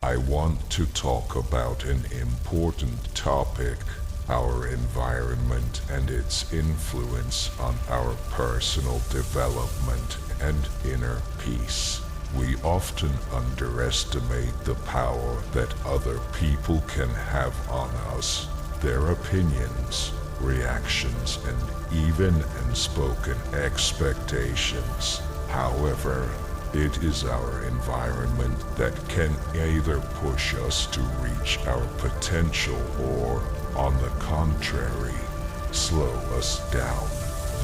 I want to talk about an important topic: our environment and its influence on our personal development and inner peace. We often underestimate the power that other people can have on us. Their opinions, reactions, and even unspoken expectations. However, it is our environment that can either push us to reach our potential or, on the contrary, slow us down.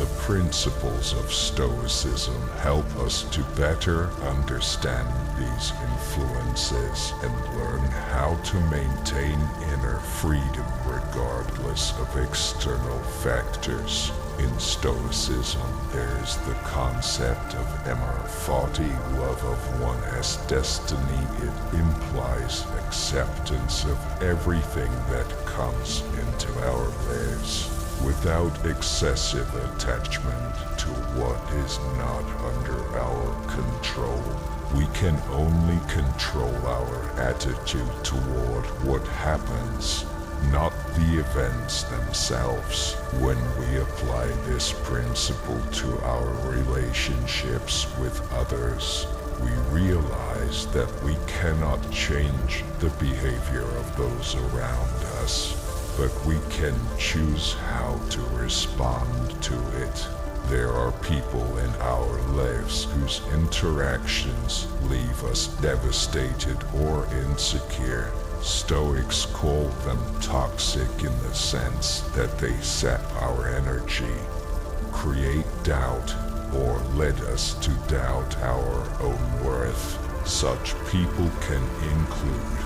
The principles of Stoicism help us to better understand these influences and learn how to maintain inner freedom regardless of external factors. In Stoicism, there is the concept of amor fati, love of one as destiny. It implies acceptance of everything that comes into our lives, without excessive attachment to what is not under our control. We can only control our attitude toward what happens, not the events themselves. When we apply this principle to our relationships with others, we realize that we cannot change the behavior of those around us, but we can choose how to respond to it. There are people in our lives whose interactions leave us devastated or insecure. Stoics call them toxic in the sense that they sap our energy, create doubt, or lead us to doubt our own worth. Such people can include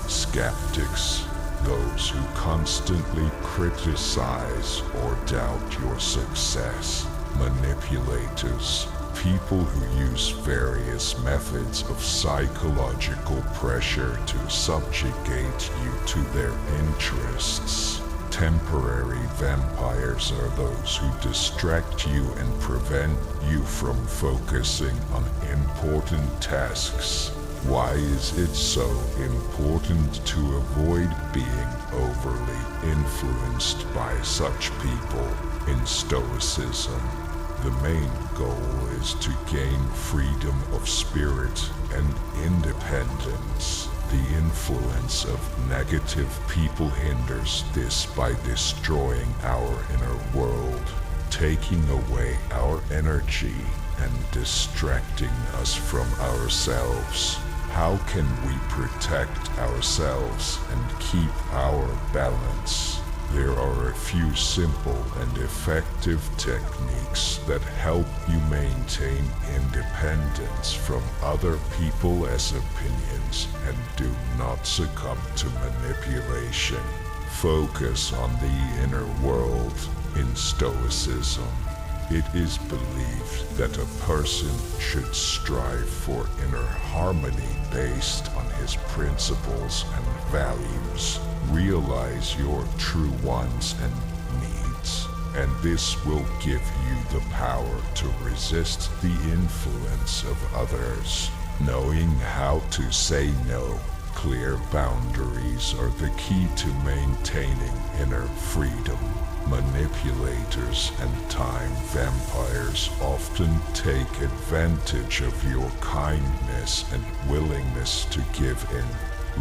skeptics, those who constantly criticize or doubt your success; manipulators, people who use various methods of psychological pressure to subjugate you to their interests; temporary vampires are those who distract you and prevent you from focusing on important tasks. Why is it so important to avoid being overly influenced by such people? In Stoicism, the main goal is to gain freedom of spirit and independence. The influence of negative people hinders this by destroying our inner world, taking away our energy and distracting us from ourselves. How can we protect ourselves and keep our balance? There are a few simple and effective techniques that help you maintain independence from other people's opinions and do not succumb to manipulation. Focus on the inner world. In Stoicism, it is believed that a person should strive for inner harmony based on his principles and values. Realize your true wants and needs, and this will give you the power to resist the influence of others. Knowing how to say no, clear boundaries are the key to maintaining inner freedom. Manipulators and time vampires often take advantage of your kindness and willingness to give in.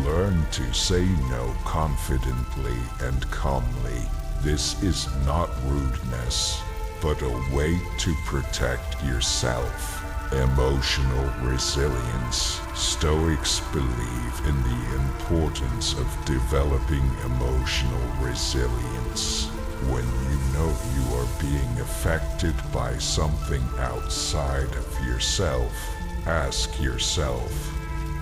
Learn to say no confidently and calmly. This is not rudeness, but a way to protect yourself. Emotional resilience. Stoics believe in the importance of developing emotional resilience. When you know you are being affected by something outside of yourself, ask yourself,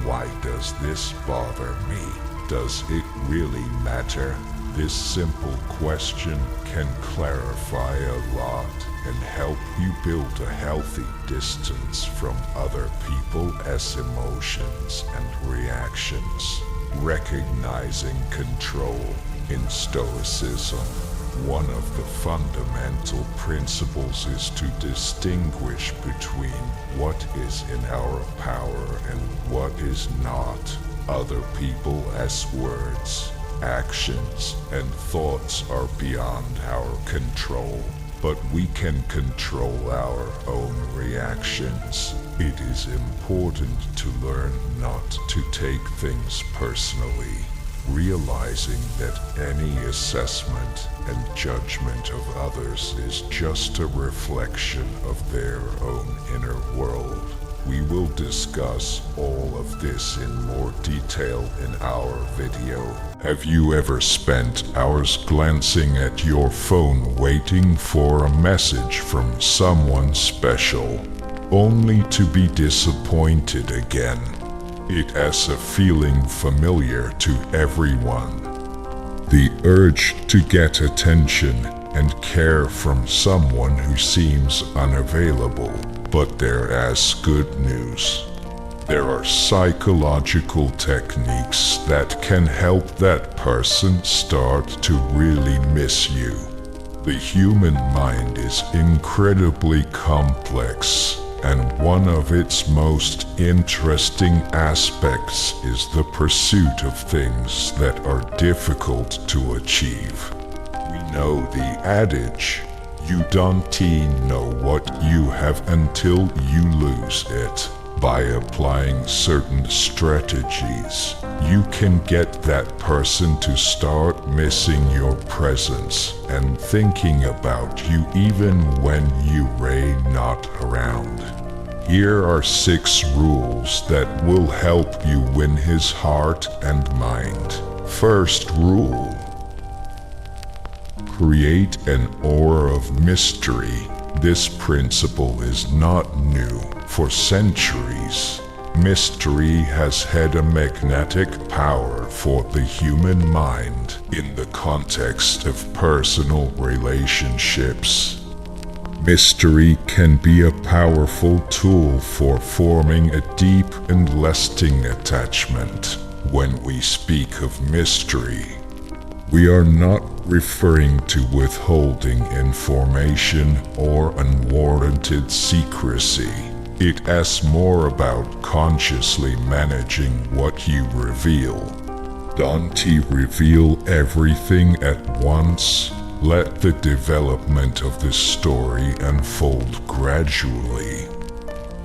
why does this bother me? Does it really matter? This simple question can clarify a lot and help you build a healthy distance from other people's emotions and reactions. Recognizing control. In Stoicism, one of the fundamental principles is to distinguish between what is in our power and what is not. other people as words, actions, and thoughts are beyond our control. But we can control our own reactions. It is important to learn not to take things personally, realizing that any assessment and judgment of others is just a reflection of their own inner world. We will discuss all of this in more detail in our video. Have you ever spent hours glancing at your phone waiting for a message from someone special, only to be disappointed again? It has a feeling familiar to everyone. The urge to get attention and care from someone who seems unavailable. But there is good news. There are psychological techniques that can help that person start to really miss you. The human mind is incredibly complex, and one of its most interesting aspects is the pursuit of things that are difficult to achieve. We know the adage, "You don't know what you have until you lose it." By applying certain strategies, you can get that person to start missing your presence and thinking about you even when you're not around. Here are 6 rules that will help you win his heart and mind. First rule: create an aura of mystery. This principle is not new. For centuries, mystery has had a magnetic power for the human mind in the context of personal relationships. Mystery can be a powerful tool for forming a deep and lasting attachment. When we speak of mystery, we are not referring to withholding information or unwarranted secrecy. It is more about consciously managing what you reveal. Don't reveal everything at once. Let the development of the story unfold gradually.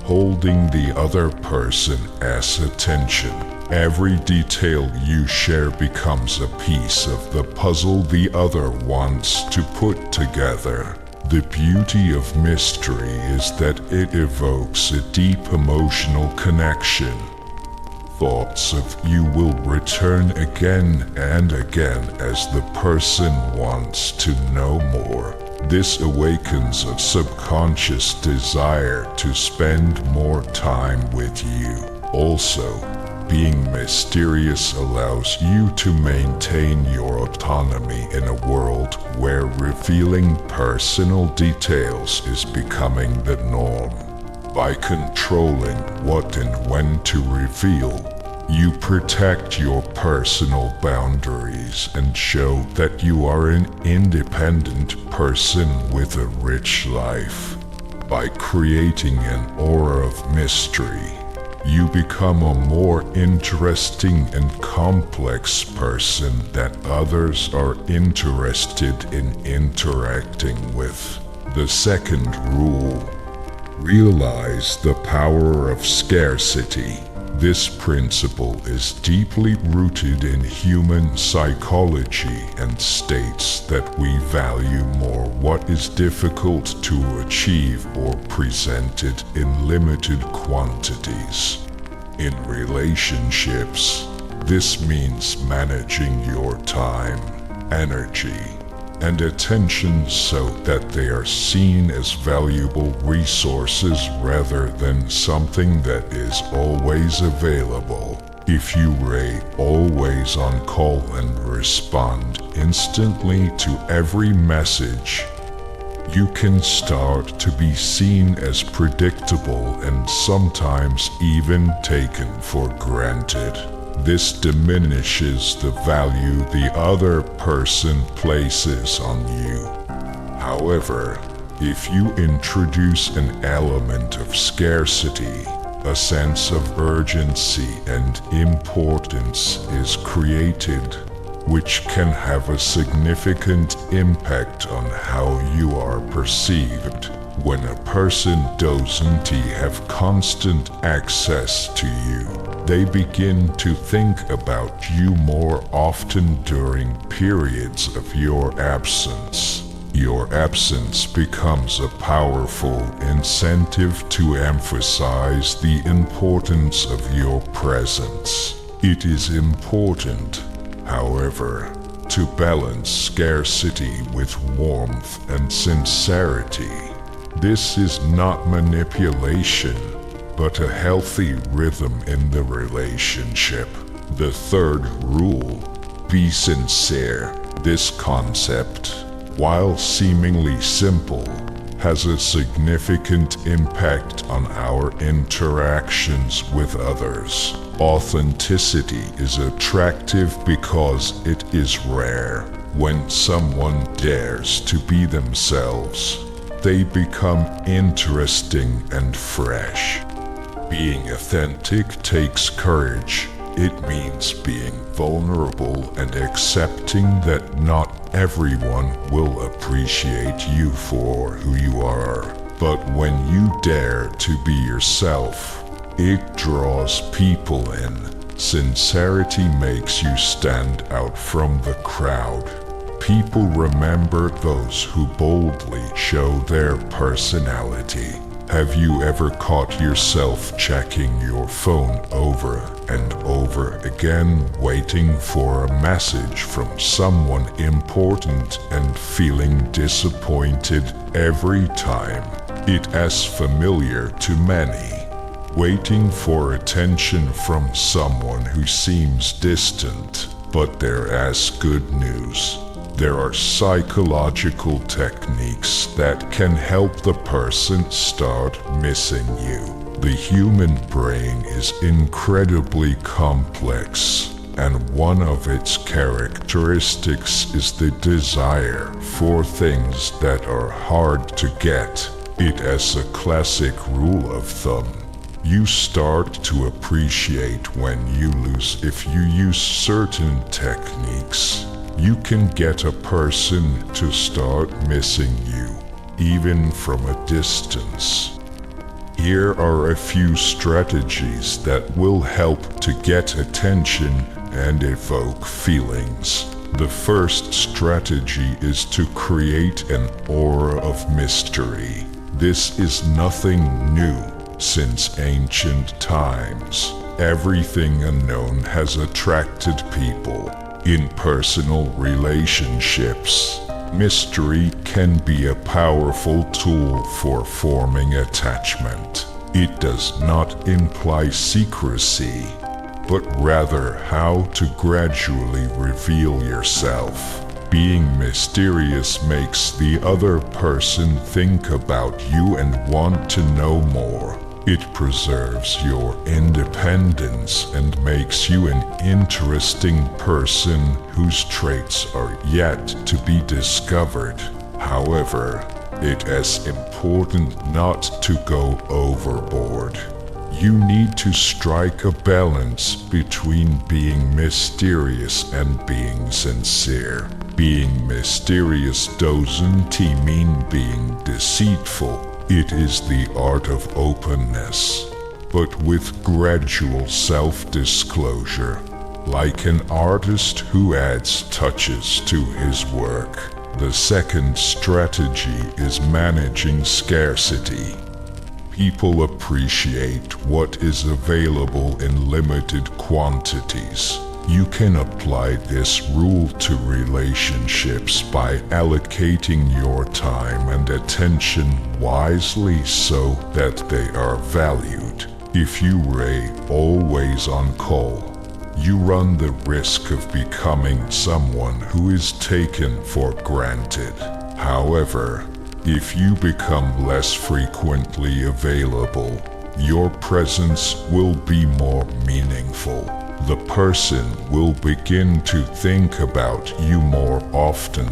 Holding the other person as attention. Every detail you share becomes a piece of the puzzle the other wants to put together. The beauty of mystery is that it evokes a deep emotional connection. Thoughts of you will return again and again as the person wants to know more. This awakens a subconscious desire to spend more time with you. Also, being mysterious allows you to maintain your autonomy in a world where revealing personal details is becoming the norm. By controlling what and when to reveal, you protect your personal boundaries and show that you are an independent person with a rich life. By creating an aura of mystery, you become a more interesting and complex person that others are interested in interacting with. The second rule: realize the power of scarcity. This principle is deeply rooted in human psychology and states that we value more what is difficult to achieve or presented in limited quantities. In relationships, this means managing your time, energy, and attention so that they are seen as valuable resources rather than something that is always available. If you are always on call and respond instantly to every message, you can start to be seen as predictable and sometimes even taken for granted. This diminishes the value the other person places on you. However, if you introduce an element of scarcity, a sense of urgency and importance is created, which can have a significant impact on how you are perceived. When a person doesn't have constant access to you, they begin to think about you more often during periods of your absence. Your absence becomes a powerful incentive to emphasize the importance of your presence. It is important, however, to balance scarcity with warmth and sincerity. This is not manipulation, but a healthy rhythm in the relationship. The third rule: be sincere. This concept, while seemingly simple, has a significant impact on our interactions with others. Authenticity is attractive because it is rare. When someone dares to be themselves, they become interesting and fresh. Being authentic takes courage. It means being vulnerable and accepting that not everyone will appreciate you for who you are. But when you dare to be yourself, it draws people in. Sincerity makes you stand out from the crowd. People remember those who boldly show their personality. Have you ever caught yourself checking your phone over and over again, waiting for a message from someone important and feeling disappointed every time? It is familiar to many. Waiting for attention from someone who seems distant, but there is good news. There are psychological techniques that can help the person start missing you. The human brain is incredibly complex, and one of its characteristics is the desire for things that are hard to get. It is a classic rule of thumb. You start to appreciate when you lose if you use certain techniques. You can get a person to start missing you, even from a distance. Here are a few strategies that will help to get attention and evoke feelings. The first strategy is to create an aura of mystery. This is nothing new. Since ancient times, everything unknown has attracted people. In personal relationships, mystery can be a powerful tool for forming attachment. It does not imply secrecy, but rather how to gradually reveal yourself. Being mysterious makes the other person think about you and want to know more. It preserves your independence and makes you an interesting person whose traits are yet to be discovered. However, it is important not to go overboard. You need to strike a balance between being mysterious and being sincere. Being mysterious doesn't mean being deceitful. It is the art of openness, but with gradual self-disclosure, like an artist who adds touches to his work. The second strategy is managing scarcity. People appreciate what is available in limited quantities. You can apply this rule to relationships by allocating your time and attention wisely so that they are valued. If you are always on call, you run the risk of becoming someone who is taken for granted. However, if you become less frequently available, your presence will be more meaningful. The person will begin to think about you more often,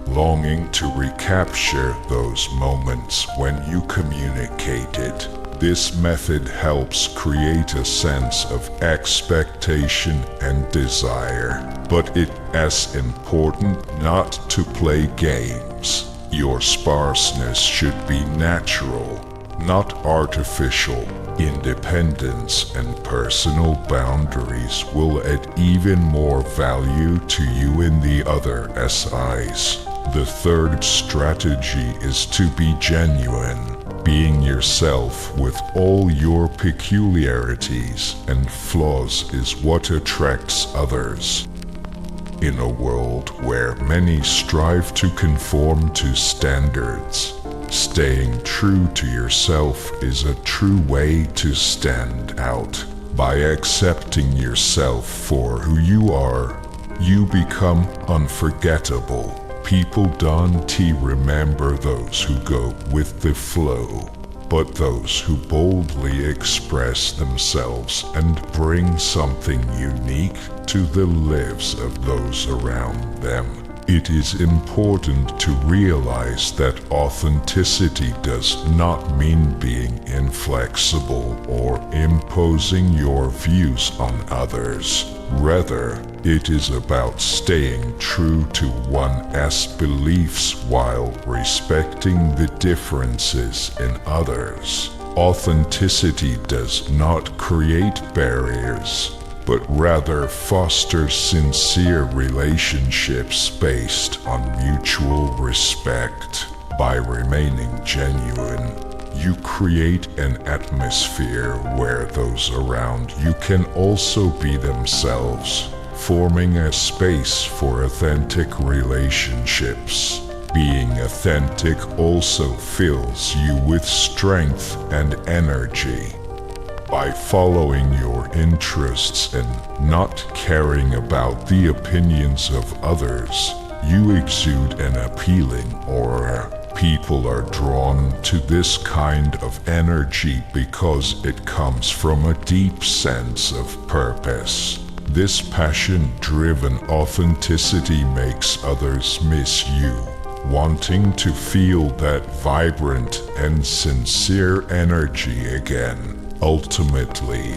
longing to recapture those moments when you communicated. This method helps create a sense of expectation and desire, but it is important not to play games. Your sparseness should be natural, not artificial. Independence and personal boundaries will add even more value to you in the other's eyes. The third strategy is to be genuine. Being yourself with all your peculiarities and flaws is what attracts others. In a world where many strive to conform to standards, staying true to yourself is a true way to stand out. By accepting yourself for who you are, you become unforgettable. People don't remember those who go with the flow, but those who boldly express themselves and bring something unique to the lives of those around them. It is important to realize that authenticity does not mean being inflexible or imposing your views on others. Rather, it is about staying true to one's beliefs while respecting the differences in others. Authenticity does not create barriers, but rather fosters sincere relationships based on mutual respect. By remaining genuine, you create an atmosphere where those around you can also be themselves, forming a space for authentic relationships. Being authentic also fills you with strength and energy. By following your interests and not caring about the opinions of others, you exude an appealing aura. People are drawn to this kind of energy because it comes from a deep sense of purpose. This passion-driven authenticity makes others miss you, wanting to feel that vibrant and sincere energy again. Ultimately,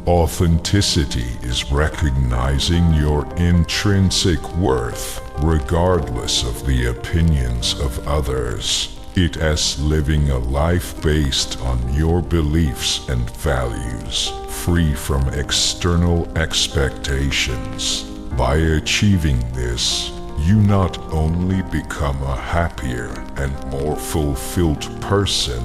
authenticity is recognizing your intrinsic worth, regardless of the opinions of others. It is living a life based on your beliefs and values, free from external expectations. By achieving this, you not only become a happier and more fulfilled person,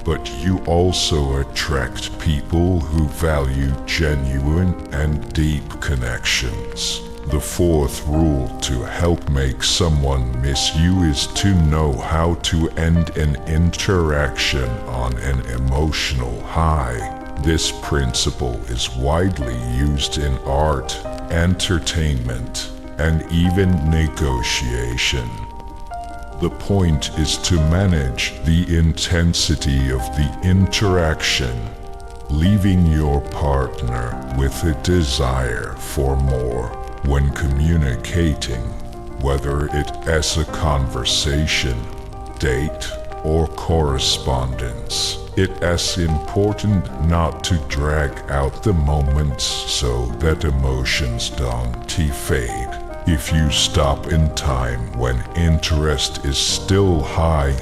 but you also attract people who value genuine and deep connections. The fourth rule to help make someone miss you is to know how to end an interaction on an emotional high. This principle is widely used in art, entertainment, and even negotiation. The point is to manage the intensity of the interaction, leaving your partner with a desire for more. When communicating, whether it is a conversation, date, or correspondence, it is important not to drag out the moments so that emotions don't fade. If you stop in time when interest is still high,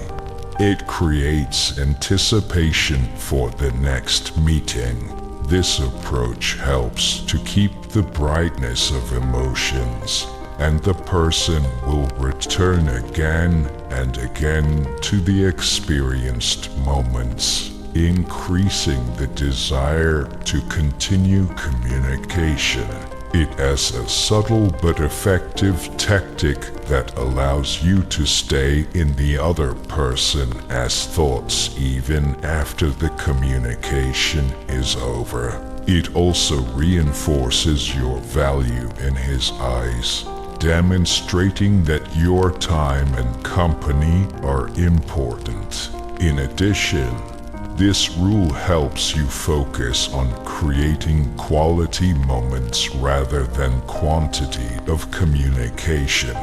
it creates anticipation for the next meeting. This approach helps to keep the brightness of emotions, and the person will return again and again to the experienced moments, increasing the desire to continue communication. It is a subtle but effective tactic that allows you to stay in the other person's thoughts even after the communication is over. It also reinforces your value in his eyes, demonstrating that your time and company are important. In addition, this rule helps you focus on creating quality moments rather than quantity of communication.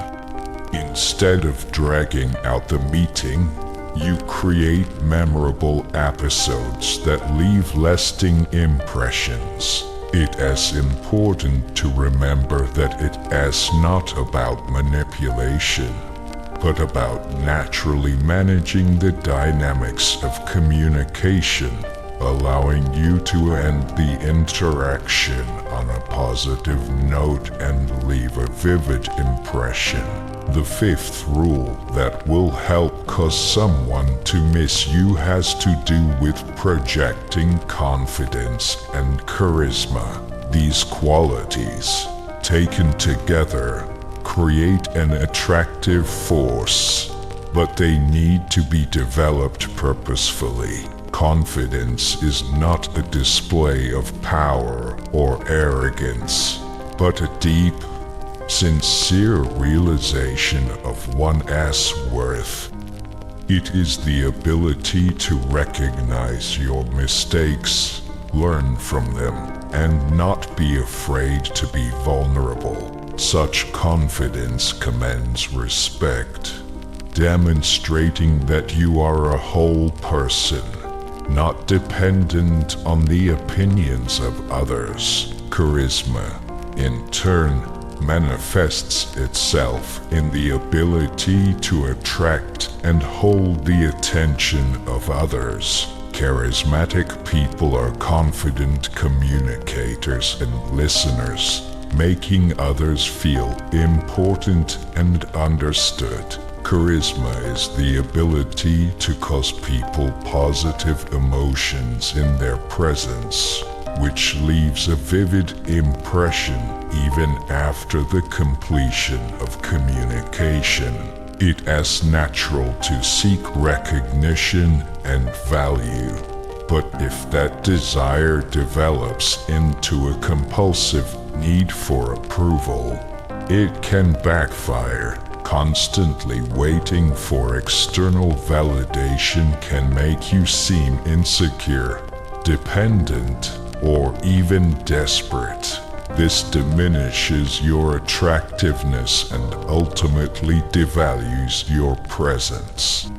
Instead of dragging out the meeting, You create memorable episodes that leave lasting impressions. It is important to remember that it is not about manipulation, but about naturally managing the dynamics of communication, allowing you to end the interaction on a positive note and leave a vivid impression. The fifth rule that will help cause someone to miss you has to do with projecting confidence and charisma. These qualities, taken together, create an attractive force, but they need to be developed purposefully. Confidence is not a display of power or arrogance, but a deep, sincere realization of one's worth. It is the ability to recognize your mistakes, learn from them, and not be afraid to be vulnerable. Such confidence commands respect, demonstrating that you are a whole person, not dependent on the opinions of others. Charisma, in turn, manifests itself in the ability to attract and hold the attention of others. Charismatic people are confident communicators and listeners, making others feel important and understood. Charisma is the ability to cause people positive emotions in their presence, which leaves a vivid impression even after the completion of communication. It is natural to seek recognition and value, but if that desire develops into a compulsive need for approval, it can backfire. Constantly waiting for external validation can make you seem insecure, dependent, or even desperate. This diminishes your attractiveness and ultimately devalues your presence.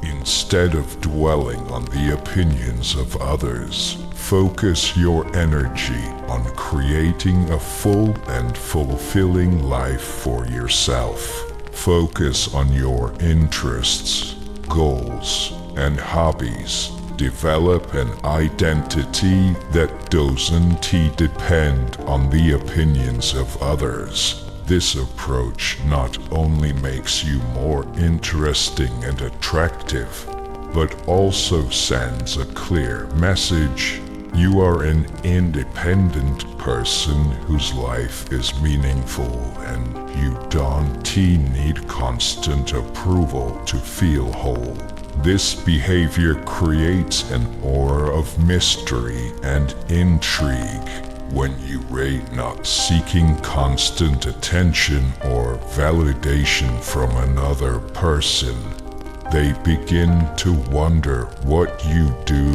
Instead of dwelling on the opinions of others, focus your energy on creating a full and fulfilling life for yourself. Focus on your interests, goals, and hobbies. Develop an identity that doesn't depend on the opinions of others. This approach not only makes you more interesting and attractive, but also sends a clear message. You are an independent person whose life is meaningful, and you don't need constant approval to feel whole. This behavior creates an aura of mystery and intrigue. When you rate not seeking constant attention or validation from another person, they begin to wonder what you do,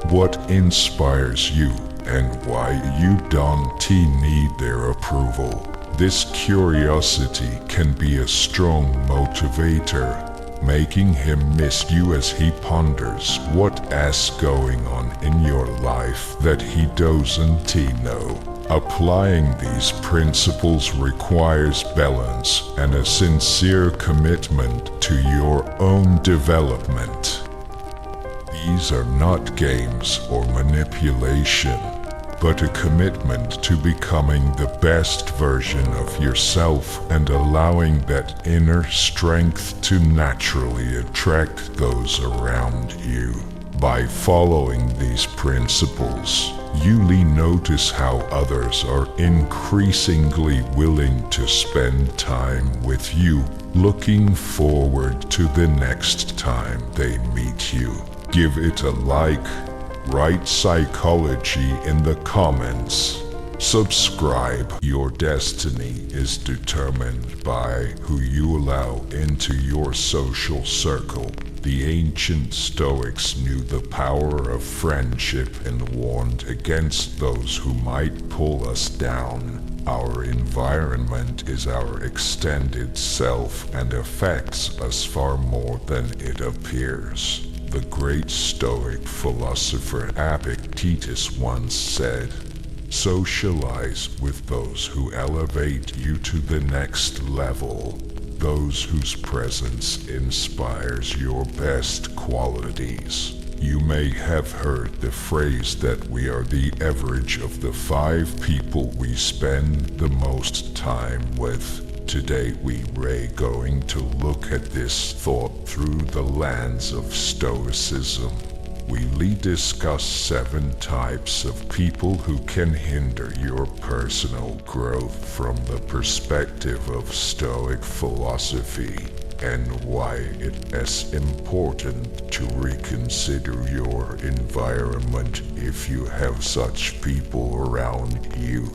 what inspires you, and why you don't need their approval. This curiosity can be a strong motivator, making him miss you as he ponders what is going on in your life that he doesn't know. Applying these principles requires balance and a sincere commitment to your own development. These are not games or manipulation, but a commitment to becoming the best version of yourself and allowing that inner strength to naturally attract those around you. By following these principles, you'll notice how others are increasingly willing to spend time with you, looking forward to the next time they meet you. Give it a like, write psychology in the comments. Subscribe. Your destiny is determined by who you allow into your social circle. The ancient Stoics knew the power of friendship and warned against those who might pull us down. Our environment is our extended self and affects us far more than it appears. The great Stoic philosopher Epictetus once said, "Socialize with those who elevate you to the next level, those whose presence inspires your best qualities." You may have heard the phrase that we are the average of the 5 people we spend the most time with. Today we're going to look at this thought through the lens of Stoicism. We'll discuss 7 types of people who can hinder your personal growth from the perspective of Stoic philosophy, and why it is important to reconsider your environment if you have such people around you.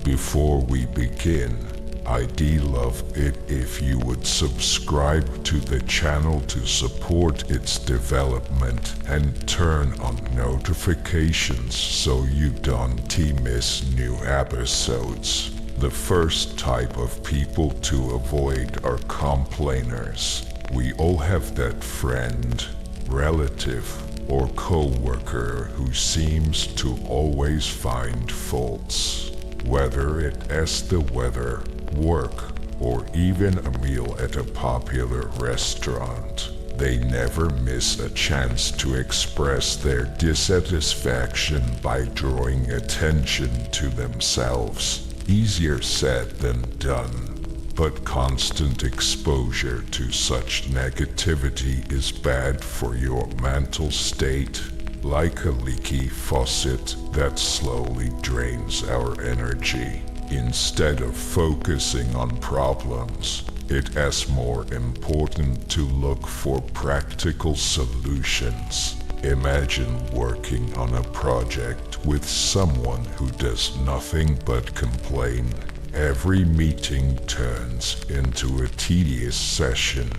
Before we begin, I'd love it if you would subscribe to the channel to support its development and turn on notifications so you don't miss new episodes. The first type of people to avoid are complainers. We all have that friend, relative, or co-worker who seems to always find faults. Whether it is the weather, work, or even a meal at a popular restaurant, they never miss a chance to express their dissatisfaction by drawing attention to themselves. Easier said than done, but constant exposure to such negativity is bad for your mental state, like a leaky faucet that slowly drains our energy. Instead of focusing on problems, it is more important to look for practical solutions. Imagine working on a project with someone who does nothing but complain. Every meeting turns into a tedious session,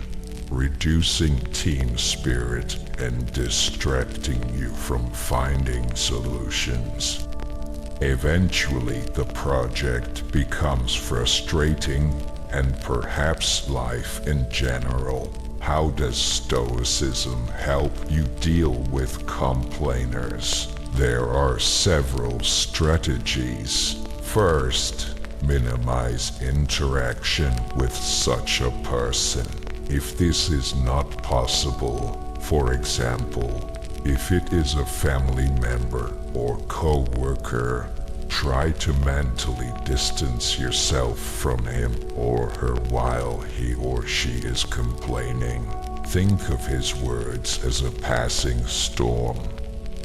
reducing team spirit and distracting you from finding solutions. Eventually, the project becomes frustrating, and perhaps life in general. How does Stoicism help you deal with complainers? There are several strategies. First, minimize interaction with such a person. If this is not possible, for example, if it is a family member or co-worker, try to mentally distance yourself from him or her while he or she is complaining. Think of his words as a passing storm,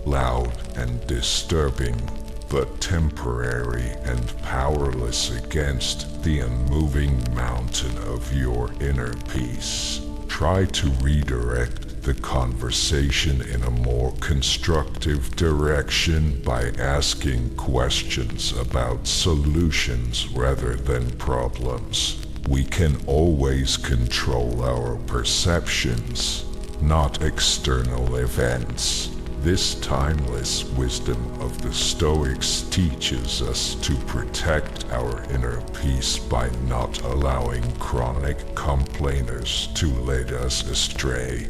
loud and disturbing, but temporary and powerless against the unmoving mountain of your inner peace. Try to redirect the conversation in a more constructive direction by asking questions about solutions rather than problems. We can always control our perceptions, not external events. This timeless wisdom of the Stoics teaches us to protect our inner peace by not allowing chronic complainers to lead us astray.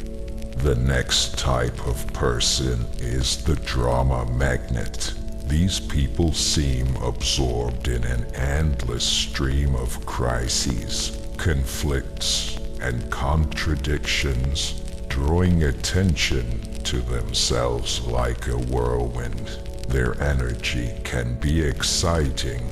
The next type of person is the drama magnet. These people seem absorbed in an endless stream of crises, conflicts, and contradictions, drawing attention to themselves like a whirlwind. Their energy can be exciting,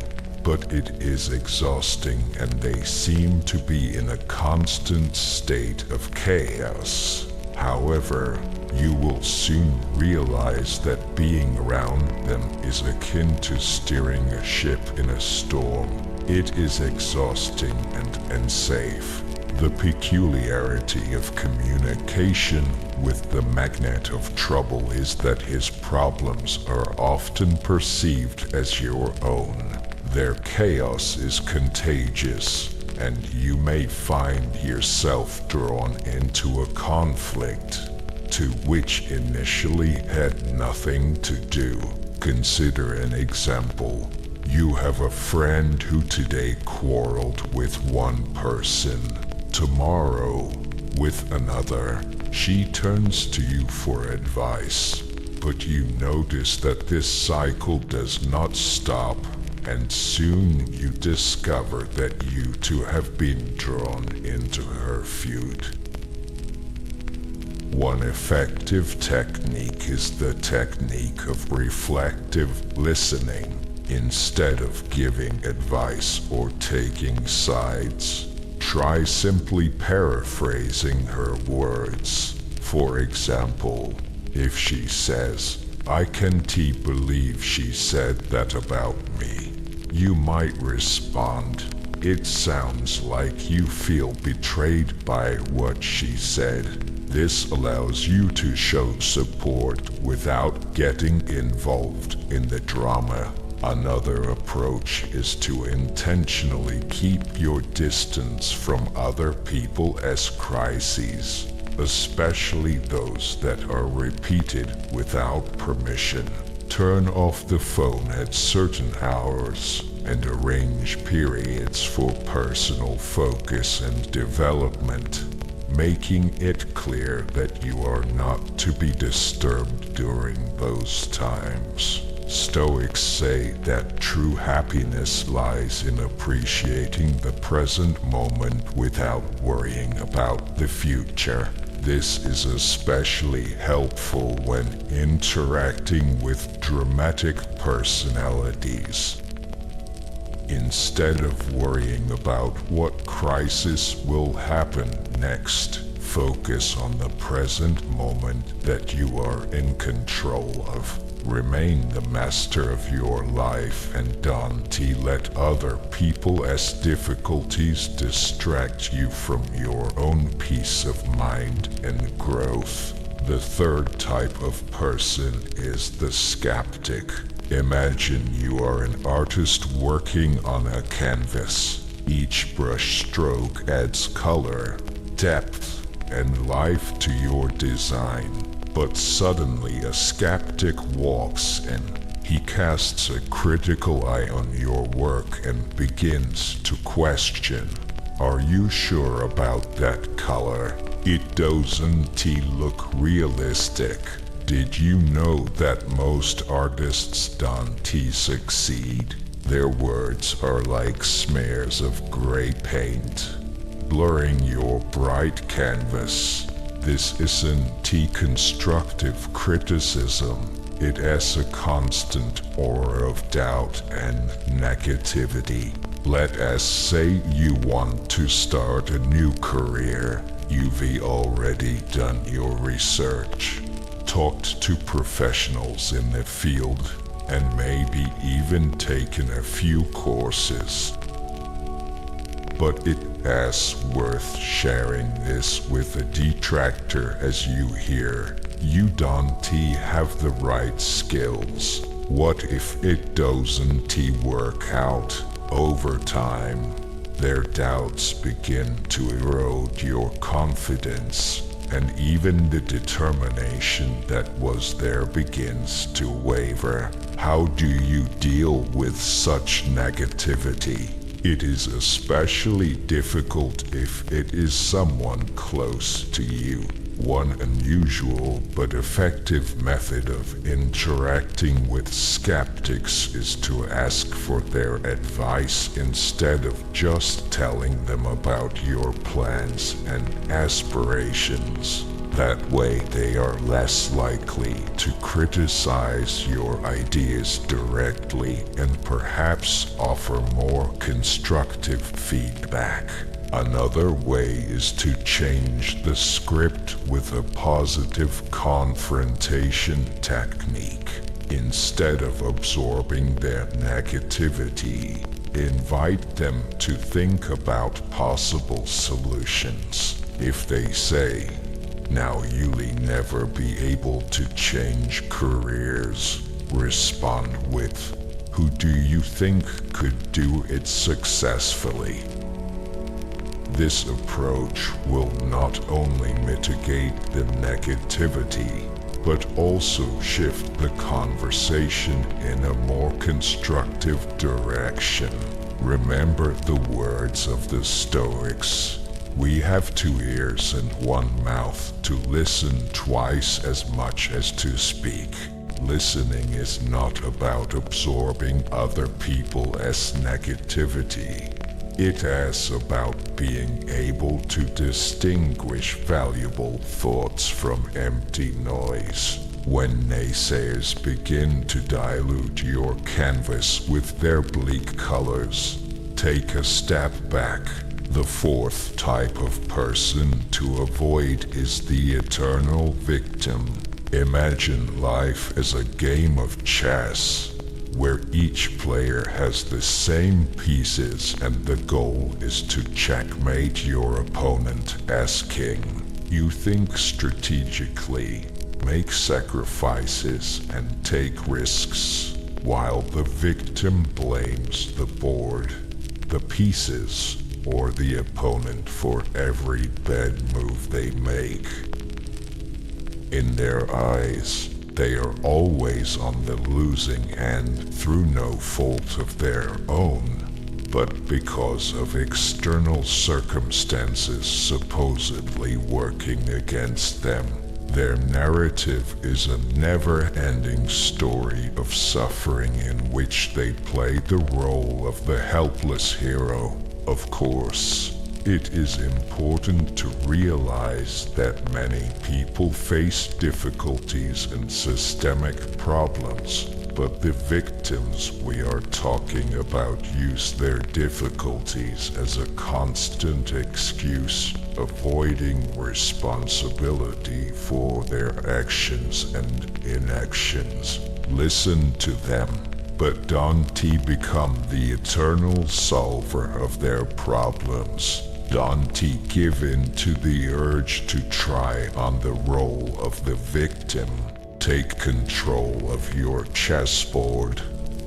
but it is exhausting, and they seem to be in a constant state of chaos. However, you will soon realize that being around them is akin to steering a ship in a storm. It is exhausting and unsafe. The peculiarity of communication with the magnet of trouble is that his problems are often perceived as your own. Their chaos is contagious, and you may find yourself drawn into a conflict to which initially had nothing to do. Consider an example. You have a friend who today quarreled with one person, tomorrow with another. She turns to you for advice, but you notice that this cycle does not stop, and soon you discover that you too have been drawn into her feud. One effective technique is the technique of reflective listening. Instead of giving advice or taking sides, try simply paraphrasing her words. For example, if she says, "I can't believe she said that about me," you might respond, "It sounds like you feel betrayed by what she said." This allows you to show support without getting involved in the drama. Another approach is to intentionally keep your distance from other people as crises, especially those that are repeated without permission. Turn off the phone at certain hours and arrange periods for personal focus and development, making it clear that you are not to be disturbed during those times. Stoics say that true happiness lies in appreciating the present moment without worrying about the future. This is especially helpful when interacting with dramatic personalities. Instead of worrying about what crisis will happen next, focus on the present moment that you are in control of. Remain the master of your life and don't let other people as difficulties distract you from your own peace of mind and growth. The third type of person is the skeptic. Imagine you are an artist working on a canvas. Each brush stroke adds color, depth, and life to your design. But suddenly a skeptic walks in. He casts a critical eye on your work and begins to question. Are you sure about that color? It doesn't look realistic. Did you know that most artists don't succeed? Their words are like smears of gray paint, blurring your bright canvas. This isn't constructive criticism. It has a constant aura of doubt and negativity. Let us say you want to start a new career. You've already done your research, talked to professionals in the field, and maybe even taken a few courses. But it is worth sharing this with a detractor as you hear, "You don't have the right skills. What if it doesn't work out?" Over time, their doubts begin to erode your confidence, and even the determination that was there begins to waver. How do you deal with such negativity? It is especially difficult if it is someone close to you. One unusual but effective method of interacting with skeptics is to ask for their advice instead of just telling them about your plans and aspirations. That way they are less likely to criticize your ideas directly and perhaps offer more constructive feedback. Another way is to change the script with a positive confrontation technique. Instead of absorbing their negativity, invite them to think about possible solutions. If they say, "Now you'll never be able to change careers," respond with, "Who do you think could do it successfully?" This approach will not only mitigate the negativity, but also shift the conversation in a more constructive direction. Remember the words of the Stoics. We have 2 ears and 1 mouth to listen twice as much as to speak. Listening is not about absorbing other people as negativity. It is about being able to distinguish valuable thoughts from empty noise. When naysayers begin to dilute your canvas with their bleak colors, take a step back. The 4th type of person to avoid is the eternal victim. Imagine life as a game of chess, where each player has the same pieces and the goal is to checkmate your opponent as king. You think strategically, make sacrifices and take risks, while the victim blames the board, the pieces, or the opponent for every bad move they make. In their eyes, they are always on the losing end through no fault of their own, but because of external circumstances supposedly working against them. Their narrative is a never-ending story of suffering in which they play the role of the helpless hero. Of course, it is important to realize that many people face difficulties and systemic problems, but the victims we are talking about use their difficulties as a constant excuse, avoiding responsibility for their actions and inactions. Listen to them, but don't become the eternal solver of their problems. Don't give in to the urge to try on the role of the victim. Take control of your chessboard.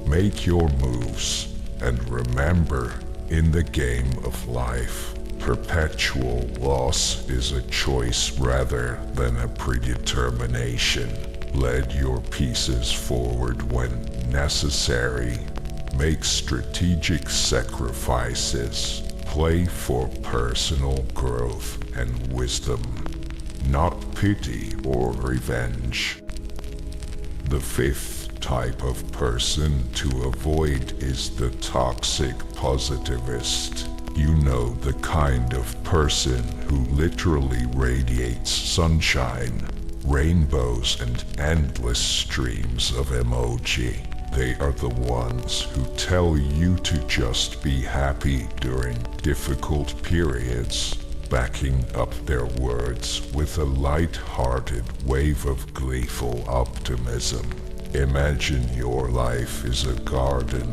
Make your moves. And remember, in the game of life, perpetual loss is a choice rather than a predetermination. Lead your pieces forward when necessary. Make strategic sacrifices. Play for personal growth and wisdom, not pity or revenge. The 5th type of person to avoid is the toxic positivist. You know, the kind of person who literally radiates sunshine, rainbows, and endless streams of emoji. They are the ones who tell you to just be happy during difficult periods, backing up their words with a light-hearted wave of gleeful optimism. Imagine your life is a garden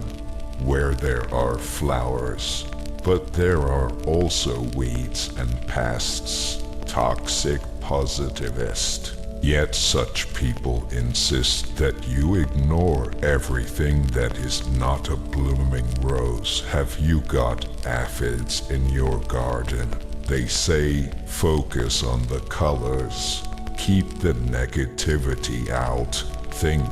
where there are flowers, but there are also weeds and pests. Toxic positivist. Yet such people insist that you ignore everything that is not a blooming rose. Have you got aphids in your garden? They say, focus on the colors. Keep the negativity out. Think,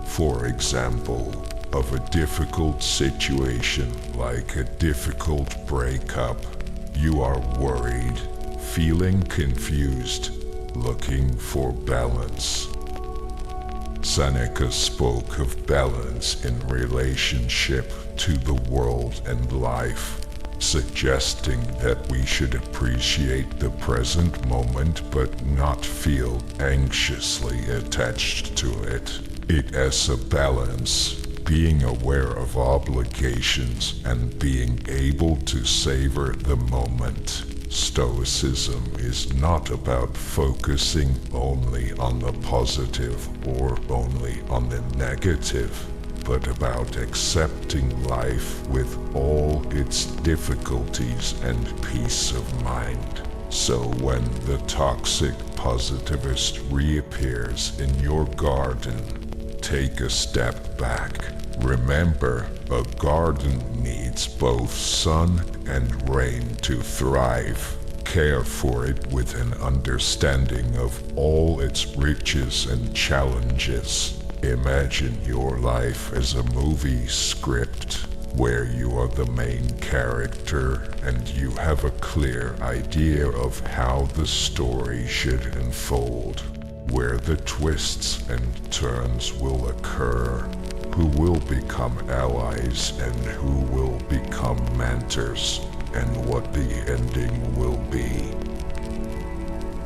for example, of a difficult situation like a difficult breakup. You are worried, feeling confused, looking for balance. Seneca spoke of balance in relationship to the world and life, suggesting that we should appreciate the present moment but not feel anxiously attached to it. It is a balance, being aware of obligations and being able to savor the moment. Stoicism is not about focusing only on the positive or only on the negative, but about accepting life with all its difficulties and peace of mind. So when the toxic positivist reappears in your garden, take a step back. Remember, a garden needs both sun and rain to thrive. care for it with an understanding of all its riches and challenges. Imagine your life as a movie script where you are the main character and you have a clear idea of how the story should unfold, where the twists and turns will occur, who will become allies and who will become mentors, and what the ending will be.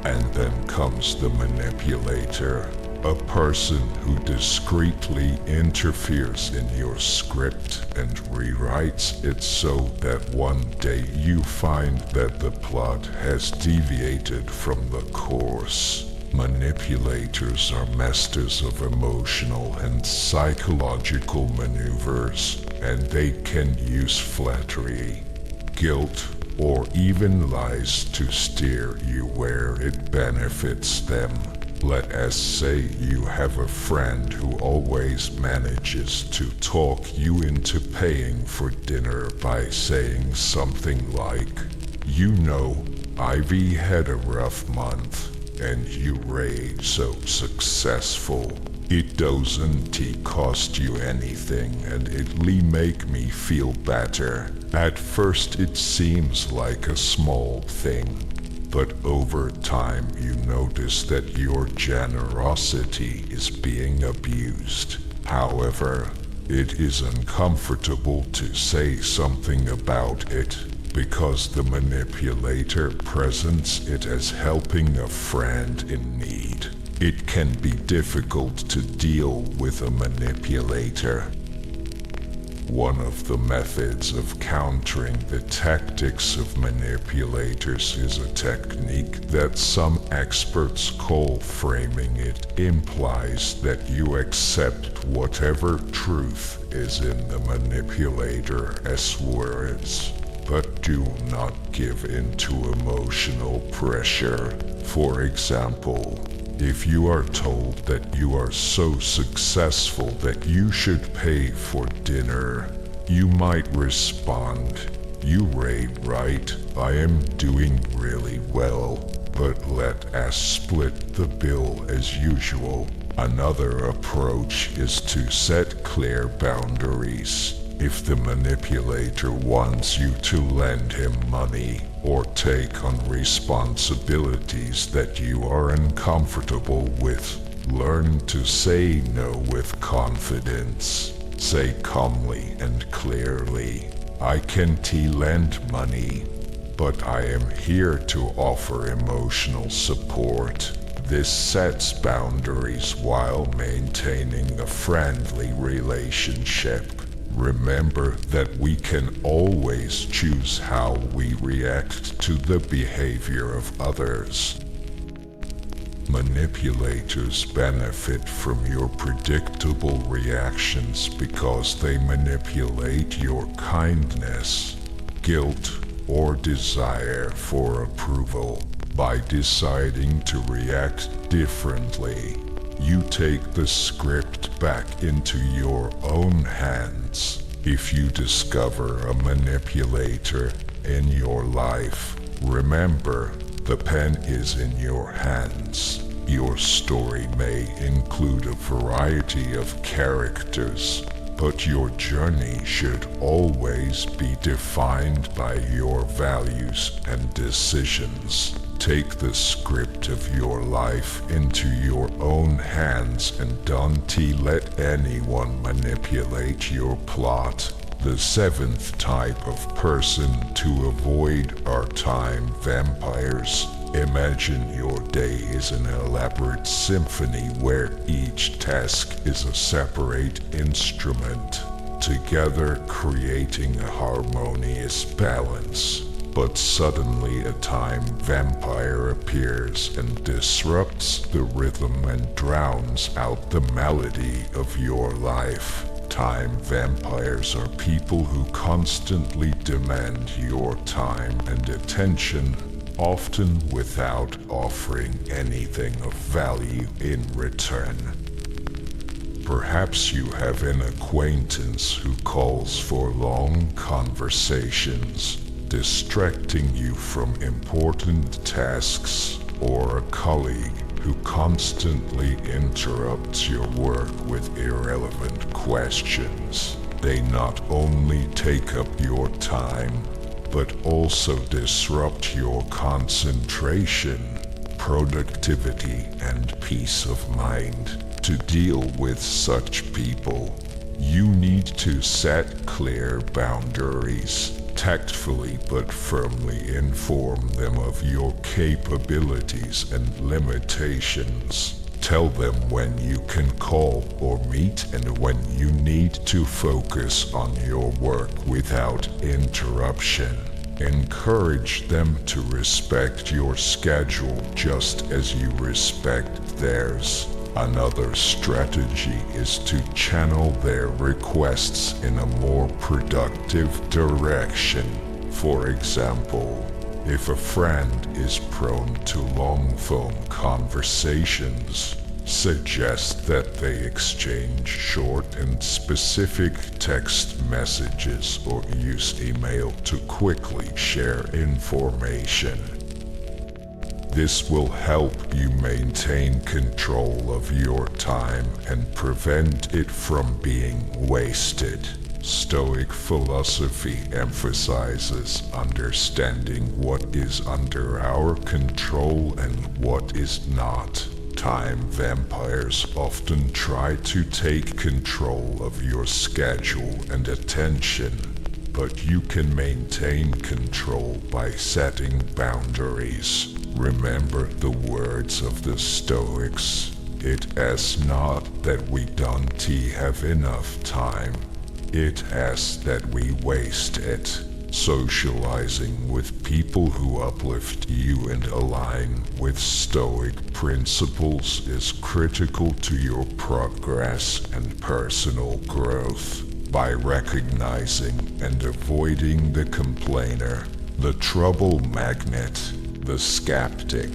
And then comes the manipulator, a person who discreetly interferes in your script and rewrites it so that one day you find that the plot has deviated from the course. Manipulators are masters of emotional and psychological maneuvers, and they can use flattery, guilt, or even lies to steer you where it benefits them. Let us say you have a friend who always manages to talk you into paying for dinner by saying something like, "You know, Ivy had a rough month, and you rate so successful. It doesn't cost you anything and it'll make me feel better." At first it seems like a small thing, but over time you notice that your generosity is being abused. However, it is uncomfortable to say something about it, because the manipulator presents it as helping a friend in need. It can be difficult to deal with a manipulator. One of the methods of countering the tactics of manipulators is a technique that some experts call framing. It implies that you accept whatever truth is in the manipulator as words, but do not give in to emotional pressure. For example, if you are told that you are so successful that you should pay for dinner, you might respond, "You rate right, I am doing really well, but let us split the bill as usual." Another approach is to set clear boundaries. If the manipulator wants you to lend him money or take on responsibilities that you are uncomfortable with, learn to say no with confidence. Say calmly and clearly, "I can't lend money, but I am here to offer emotional support." This sets boundaries while maintaining a friendly relationship. Remember that we can always choose how we react to the behavior of others. Manipulators benefit from your predictable reactions because they manipulate your kindness, guilt, or desire for approval. By deciding to react differently, you take the script back into your own hands. If you discover a manipulator in your life, remember, the pen is in your hands. Your story may include a variety of characters, but your journey should always be defined by your values and decisions. Take the script of your life into your own hands and don't let anyone manipulate your plot. The seventh type of person to avoid are time vampires. Imagine your day is an elaborate symphony where each task is a separate instrument, together creating a harmonious balance. But suddenly a time vampire appears and disrupts the rhythm and drowns out the melody of your life. Time vampires are people who constantly demand your time and attention, often without offering anything of value in return. Perhaps you have an acquaintance who calls for long conversations, distracting you from important tasks, or a colleague who constantly interrupts your work with irrelevant questions. They not only take up your time, but also disrupt your concentration, productivity, and peace of mind. To deal with such people, you need to set clear boundaries. Tactfully but firmly inform them of your capabilities and limitations. Tell them when you can call or meet and when you need to focus on your work without interruption. Encourage them to respect your schedule just as you respect theirs. Another strategy is to channel their requests in a more productive direction. For example, if a friend is prone to long phone conversations, suggest that they exchange short and specific text messages or use email to quickly share information. This will help you maintain control of your time and prevent it from being wasted. Stoic philosophy emphasizes understanding what is under our control and what is not. Time vampires often try to take control of your schedule and attention, but you can maintain control by setting boundaries. Remember the words of the Stoics. It is not that we don't have enough time. It is that we waste it. Socializing with people who uplift you and align with Stoic principles is critical to your progress and personal growth. By recognizing and avoiding the complainer, the trouble magnet, the skeptic,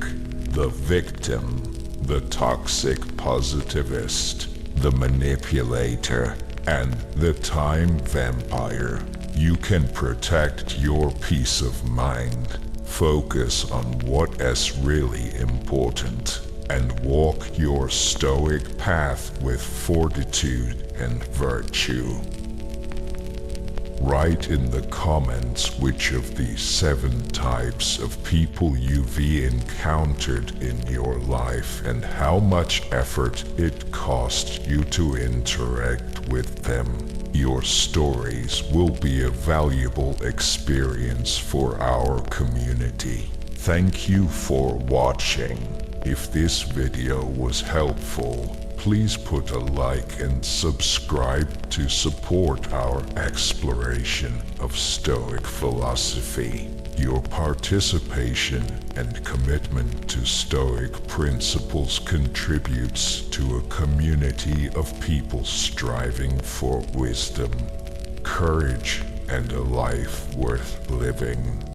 the victim, the toxic positivist, the manipulator, and the time vampire, you can protect your peace of mind, focus on what is really important, and walk your Stoic path with fortitude and virtue. Write in the comments which of these 7 types of people you've encountered in your life and how much effort it cost you to interact with them. Your stories will be a valuable experience for our community. Thank you for watching. If this video was helpful, please put a like and subscribe to support our exploration of Stoic philosophy. Your participation and commitment to Stoic principles contributes to a community of people striving for wisdom, courage, and a life worth living.